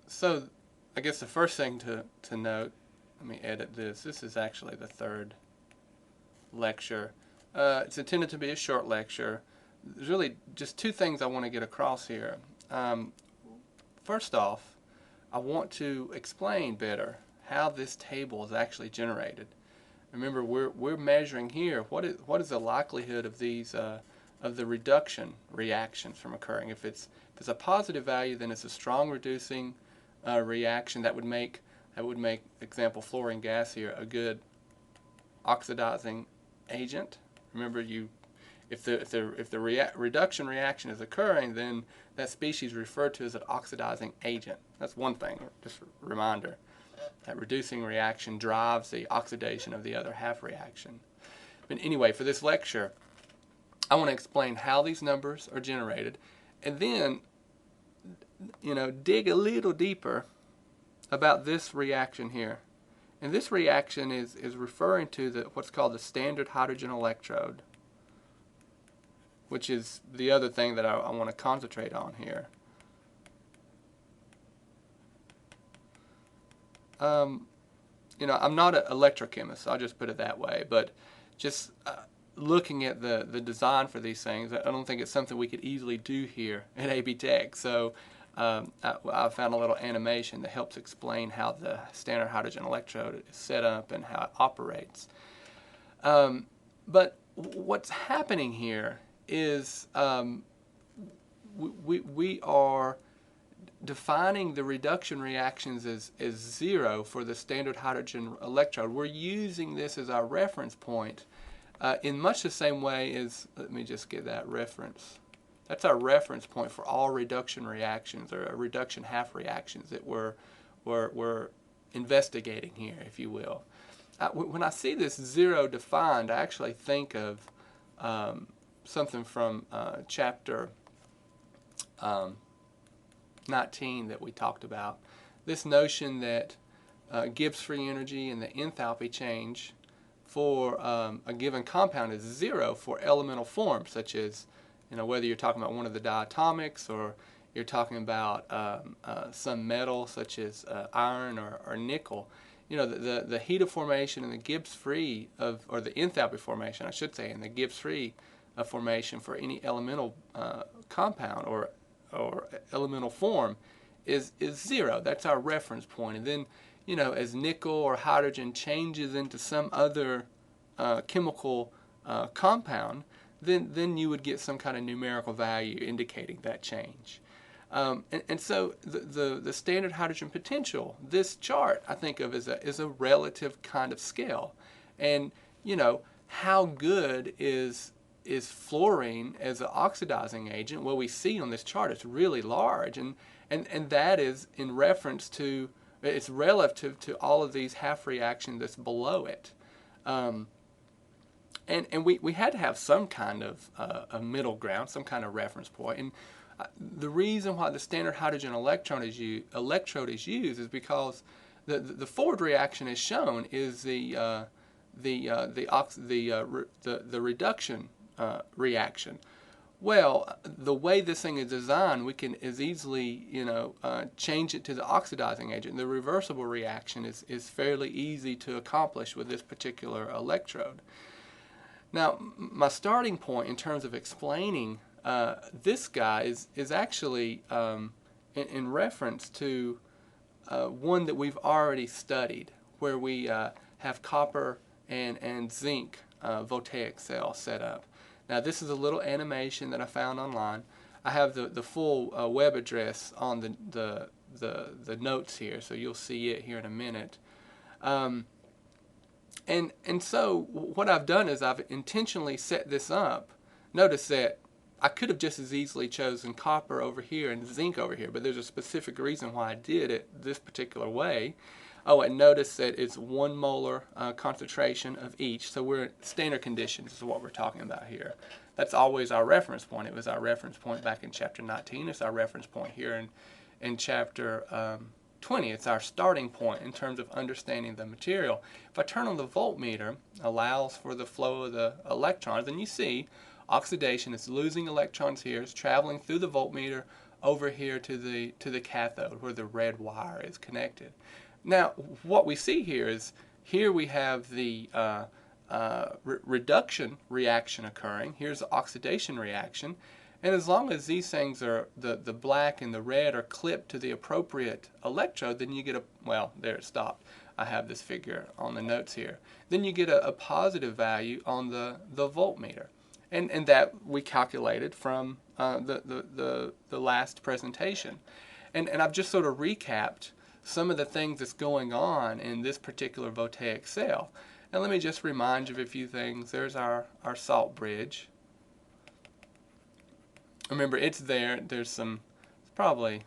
So I guess the first thing to note, let me edit this. This is actually the third lecture. It's intended to be a short lecture. There's really just two things I want to get across here. First off, I want to explain better how this table is actually generated. Remember, we're measuring here what is the likelihood of these of the reduction reactions from occurring. If it's a positive value, then it's a strong reducing reaction that would make example fluorine gas here a good oxidizing agent. Remember, if the reduction reaction is occurring, then that species is referred to as an oxidizing agent. That's one thing. Just a reminder. That reducing reaction drives the oxidation of the other half reaction. But anyway, for this lecture, I want to explain how these numbers are generated, and then, dig a little deeper about this reaction here. And this reaction is referring to what's called the standard hydrogen electrode, which is the other thing that I want to concentrate on here. I'm not an electrochemist, so I'll just put it that way, but just looking at the design for these things, I don't think it's something we could easily do here at AB Tech. So I found a little animation that helps explain how the standard hydrogen electrode is set up and how it operates. But what's happening here is we are defining the reduction reactions as zero for the standard hydrogen electrode. We're using this as our reference point in much the same way as, let me just get that reference. That's our reference point for all reduction reactions or reduction half reactions that we're investigating here, if you will. When I see this zero defined, I actually think of something from chapter 19 that we talked about. This notion that Gibbs free energy and the enthalpy change for a given compound is zero for elemental forms, such as whether you're talking about one of the diatomics or you're talking about some metal such as iron or nickel. The heat of formation and the Gibbs free or the enthalpy formation, I should say, and the Gibbs free formation for any elemental compound or elemental form is zero. That's our reference point. And then, as nickel or hydrogen changes into some other chemical compound, then you would get some kind of numerical value indicating that change. And so the standard hydrogen potential, this chart I think of as a relative kind of scale. And how good is fluorine as an oxidizing agent? Well, we see on this chart it's really large, and that is in reference to, it's relative to all of these half reactions that's below it. And we had to have some kind of a middle ground, some kind of reference point. And the reason why the standard hydrogen electrode is used is because the forward reaction as shown is the reduction reaction. Well, the way this thing is designed, we can easily change it to the oxidizing agent. The reversible reaction is fairly easy to accomplish with this particular electrode. Now, my starting point in terms of explaining this guy is actually in reference to one that we've already studied, where we have copper and zinc Voltaic cells set up. Now, this is a little animation that I found online. I have the full web address on the notes here, so you'll see it here in a minute. And so what I've done is I've intentionally set this up. Notice that I could have just as easily chosen copper over here and zinc over here, but there's a specific reason why I did it this particular way. Oh, and notice that it's 1 molar concentration of each, so we're at standard conditions is what we're talking about here. That's always our reference point. It was our reference point back in chapter 19. It's our reference point here in chapter 20. It's our starting point in terms of understanding the material. If I turn on the voltmeter, allows for the flow of the electrons, and you see oxidation is losing electrons here, it's traveling through the voltmeter over here to the cathode where the red wire is connected. Now, what we see here is here we have the reduction reaction occurring. Here's the oxidation reaction. And as long as these things are, the black and the red are clipped to the appropriate electrode, then you get a, well, there it stopped. I have this figure on the notes here. Then you get a positive value on the voltmeter. And that we calculated from the last presentation. And I've just sort of recapped some of the things that's going on in this particular Voltaic cell. And let me just remind you of a few things. There's our salt bridge. Remember, it's there. There's some, probably,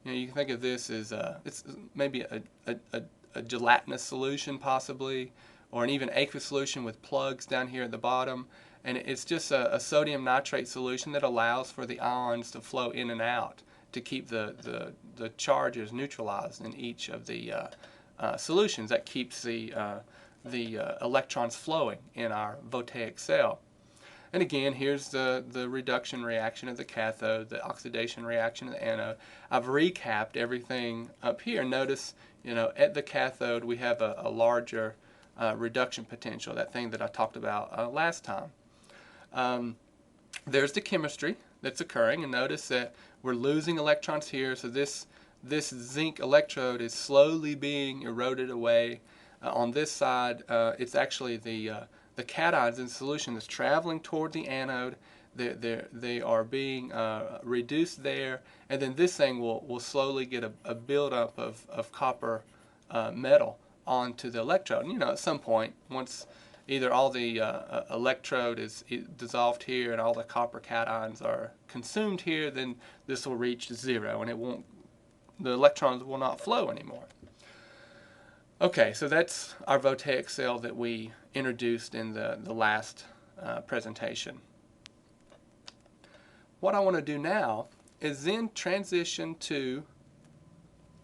you can think of this as it's maybe a gelatinous solution possibly, or an even aqueous solution with plugs down here at the bottom. And it's just a sodium nitrate solution that allows for the ions to flow in and out to keep the charges neutralized in each of the solutions. That keeps the electrons flowing in our Voltaic cell. And again, here's the reduction reaction of the cathode, the oxidation reaction of the anode. I've recapped everything up here. Notice, at the cathode we have a larger reduction potential, that thing that I talked about last time. There's the chemistry that's occurring, and notice that we're losing electrons here, so this zinc electrode is slowly being eroded away. On this side, it's actually the cations in solution that's traveling toward the anode. They are being reduced there, and then this thing will slowly get a buildup of copper metal onto the electrode. And, at some point, once either all the electrode is dissolved here and all the copper cations are consumed here, then this will reach zero, and the electrons will not flow anymore. Okay, so that's our Voltaic cell that we introduced in the last presentation. What I want to do now is then transition to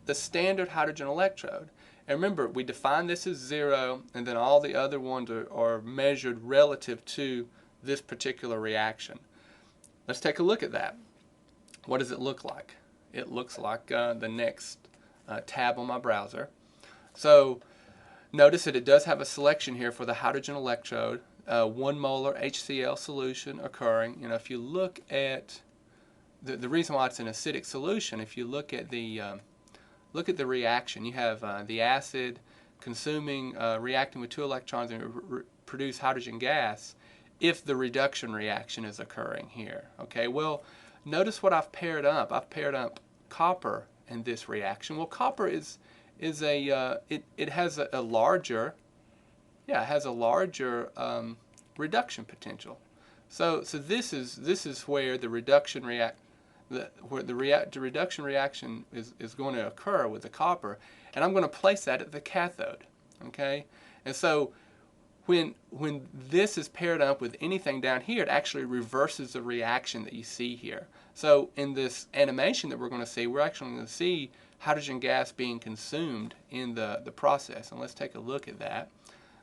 the standard hydrogen electrode. And remember, we defined this as 0, and then all the other ones are measured relative to this particular reaction. Let's take a look at that. What does it look like? It looks like the next tab on my browser. So notice that it does have a selection here for the hydrogen electrode, 1 molar HCl solution occurring. If you look at the reason why it's an acidic solution, if you look at the reaction, you have the acid consuming, reacting with 2 electrons and produce hydrogen gas if the reduction reaction is occurring here. Okay, well, notice what I've paired up. I've paired up copper in this reaction. Well, copper it has a larger, reduction potential. So this is where the reduction reduction reaction is going to occur with the copper, and I'm going to place that at the cathode. Okay, and so when this is paired up with anything down here, it actually reverses the reaction that you see here. So in this animation that we're going to see, we're actually going to see hydrogen gas being consumed in the process. And let's take a look at that.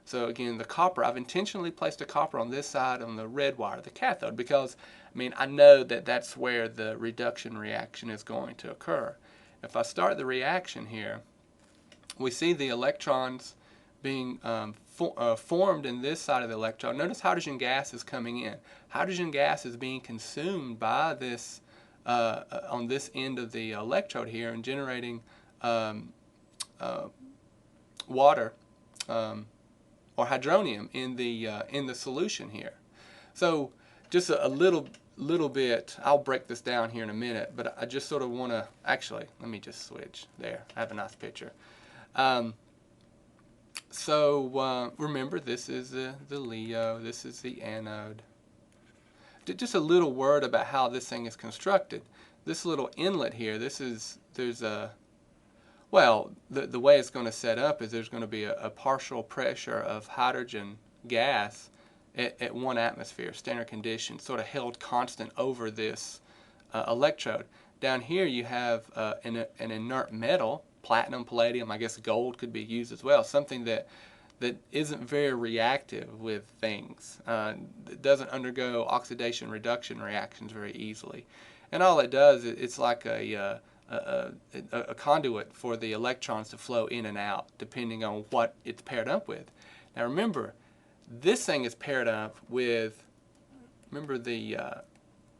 So again, the copper, I've intentionally placed a copper on this side on the red wire, the cathode, because I know that that's where the reduction reaction is going to occur. If I start the reaction here, we see the electrons being formed in this side of the electrode. Notice hydrogen gas is coming in. Hydrogen gas is being consumed by this on this end of the electrode here and generating water or hydronium in the solution here. So just a little bit, I'll break this down here in a minute, but I just sort of want to, actually, let me just switch there. I have a nice picture. So remember, this is the Leo, this is the anode. Just a little word about how this thing is constructed. This little inlet here, there's a, well, the way it's going to set up is there's going to be a partial pressure of hydrogen gas at 1 atmosphere, standard condition, sort of held constant over this electrode. Down here you have an inert metal, platinum, palladium, I guess gold could be used as well, something that that isn't very reactive with things. It doesn't undergo oxidation reduction reactions very easily. And all it does, it's like a conduit for the electrons to flow in and out depending on what it's paired up with. Now remember, this thing is paired up with, remember the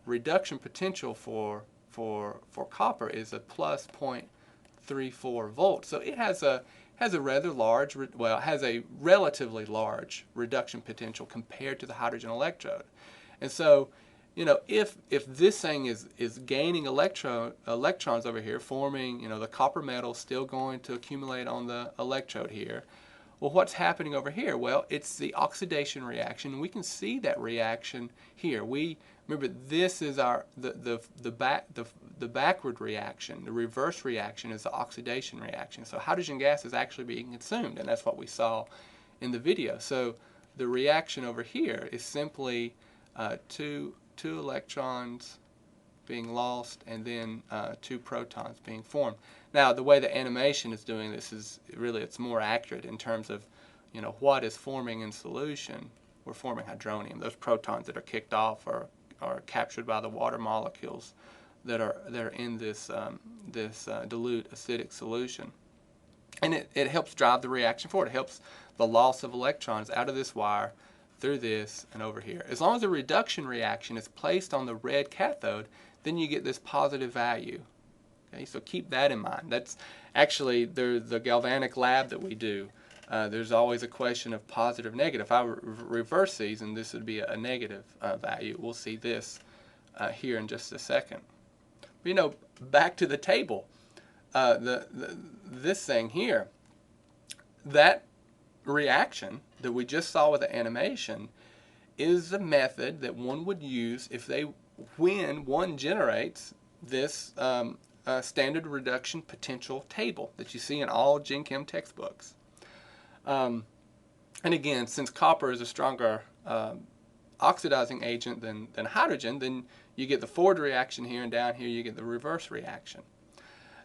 reduction potential for copper is a plus 0.34 volts. So it has a rather large, well, it has a relatively large reduction potential compared to the hydrogen electrode. And so, you know, if this thing is gaining electrons over here, forming, you know, the copper metal still going to accumulate on the electrode here. Well, what's happening over here? Well, it's the oxidation reaction. We can see that reaction here. We remember this is our the backward reaction. The reverse reaction is the oxidation reaction. So hydrogen gas is actually being consumed, and that's what we saw in the video. So the reaction over here is simply two electrons being lost and then 2 protons being formed. Now, the way the animation is doing this is really, it's more accurate in terms of, you know, what is forming in solution. We're forming hydronium. Those protons that are kicked off are captured by the water molecules that are in this dilute acidic solution. And it helps drive the reaction forward. It helps the loss of electrons out of this wire through this and over here. As long as the reduction reaction is placed on the red cathode, then you get this positive value. Okay, so keep that in mind. That's actually the galvanic lab that we do. There's always a question of positive, negative. If I reverse these, and this would be a negative value. We'll see this here in just a second. But, you know, back to the table. This thing here, that reaction that we just saw with the animation is the method that one would use when one generates this standard reduction potential table that you see in all Gen Chem textbooks. And again, since copper is a stronger oxidizing agent than hydrogen, then you get the forward reaction here, and down here you get the reverse reaction.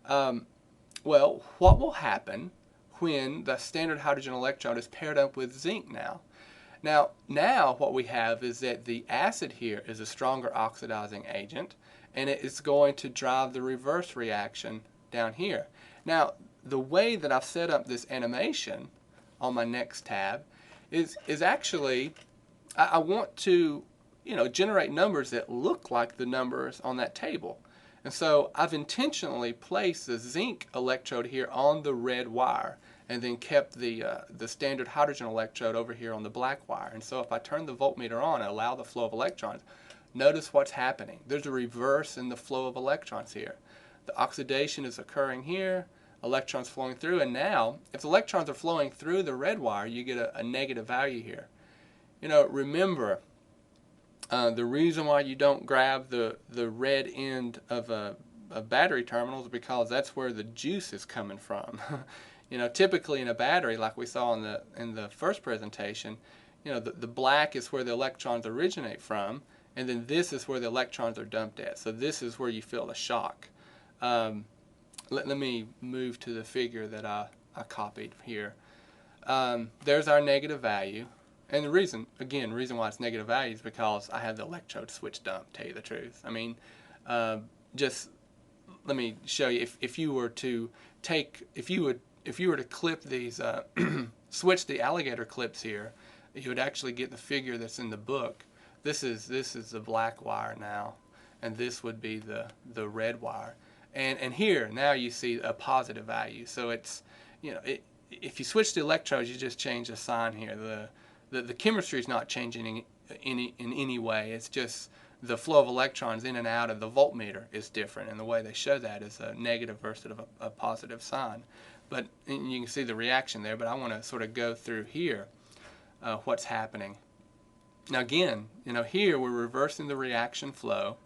Well, what will happen when the standard hydrogen electrode is paired up with zinc now? Now what we have is that the acid here is a stronger oxidizing agent, and it is going to drive the reverse reaction down here. Now, the way that I've set up this animation on my next tab is actually, I want to, you know, generate numbers that look like the numbers on that table. And so I've intentionally placed the zinc electrode here on the red wire, and then kept the standard hydrogen electrode over here on the black wire. And so if I turn the voltmeter on and allow the flow of electrons, notice what's happening. There's a reverse in the flow of electrons here. The oxidation is occurring here, electrons flowing through, and now if the electrons are flowing through the red wire, you get a negative value here. You know, remember, the reason why you don't grab the red end of a battery terminal is because that's where the juice is coming from. You know, typically in a battery, like we saw in the first presentation, you know, the black is where the electrons originate from, and then this is where the electrons are dumped at. So this is where you feel the shock. Let me move to the figure that I copied here. There's our negative value. And the reason why it's negative value is because I have the electrode switched up, to tell you the truth. I mean, just let me show you. If you were to clip these, switch the alligator clips here, you would actually get the figure that's in the book. This is the black wire now, and this would be the red wire. And here now you see a positive value. So it's, you know, if you switch the electrodes, you just change the sign here. The chemistry is not changing in any way. It's just the flow of electrons in and out of the voltmeter is different, and the way they show that is a negative versus a positive sign. But and you can see the reaction there. But I want to sort of go through here what's happening. Now again, you know, here we're reversing the reaction flow,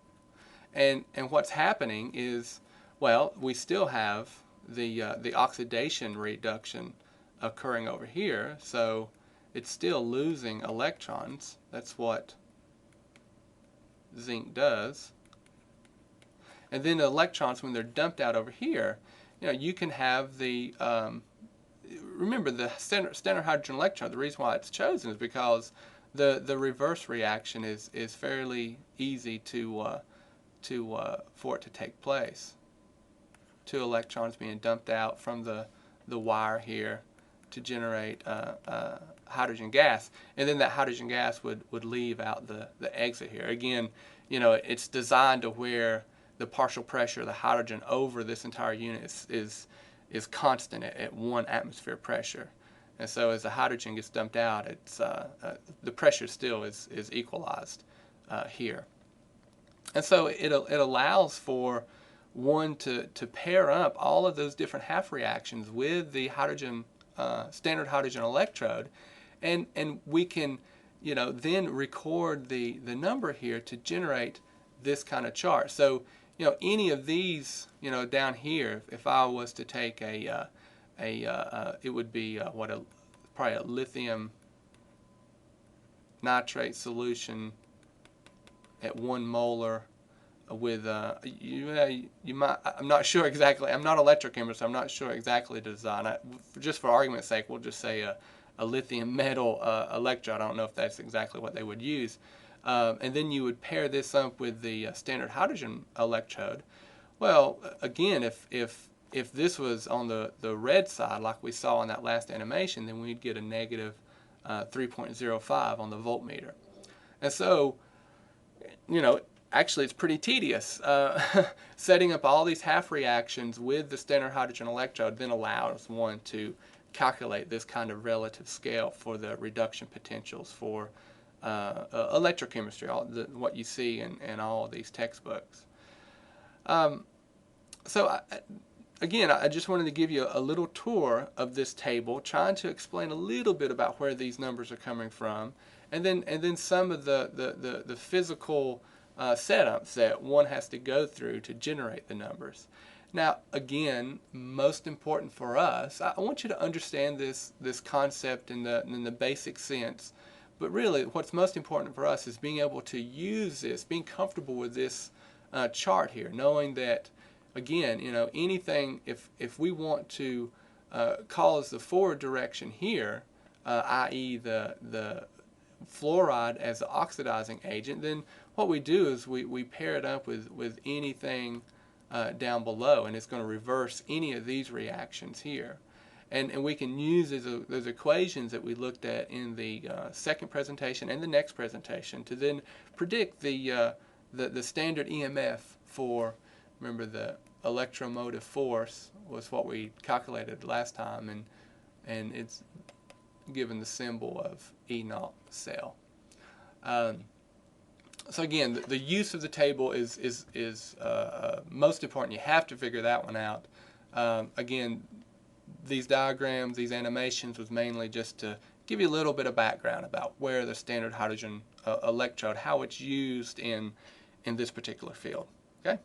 and what's happening is, well, we still have the oxidation reduction occurring over here, so it's still losing electrons. That's what zinc does. And then the electrons, when they're dumped out over here, you know, you can have the remember the standard hydrogen electrode, the reason why it's chosen is because the reverse reaction is fairly easy for it to take place. 2 electrons being dumped out from the wire here to generate hydrogen gas, and then that hydrogen gas would leave out the exit here. Again, it's designed to where the partial pressure of the hydrogen over this entire unit is constant at 1 atmosphere pressure. And so as the hydrogen gets dumped out, it's the pressure still is equalized here. And so it allows for one to pair up all of those different half reactions with the hydrogen standard hydrogen electrode, and we can then record the number here to generate this kind of chart. So any of these down here, if I was to take it would be probably a lithium nitrate solution at 1 molar with you might, I'm not sure exactly, I'm not an electrochemist, so I'm not sure exactly the design. Just for argument's sake, we'll just say a lithium metal electrode. I don't know if that's exactly what they would use. And then you would pair this up with the standard hydrogen electrode. Well, again, if this was on the red side, like we saw in that last animation, then we'd get a negative 3.05 on the voltmeter. And so, actually it's pretty tedious. Setting up all these half reactions with the standard hydrogen electrode then allows one to calculate this kind of relative scale for the reduction potentials for electrochemistry, what you see in all of these textbooks. So again, I just wanted to give you a little tour of this table, trying to explain a little bit about where these numbers are coming from, and then some of the physical setups that one has to go through to generate the numbers. Now, again, most important for us, I want you to understand this concept in the basic sense. But really, what's most important for us is being able to use this, being comfortable with this chart here, knowing that, again, anything, if we want to cause the forward direction here, i.e. the fluoride as the oxidizing agent, then what we do is we pair it up with anything down below, and it's going to reverse any of these reactions here. And we can use those equations that we looked at in the second presentation and the next presentation to then predict the standard EMF for, remember, the electromotive force was what we calculated last time, and it's given the symbol of E0 cell. So again, the use of the table is most important. You have to figure that one out. Again, these diagrams, these animations was mainly just to give you a little bit of background about where the standard hydrogen electrode, how it's used in this particular field. Okay.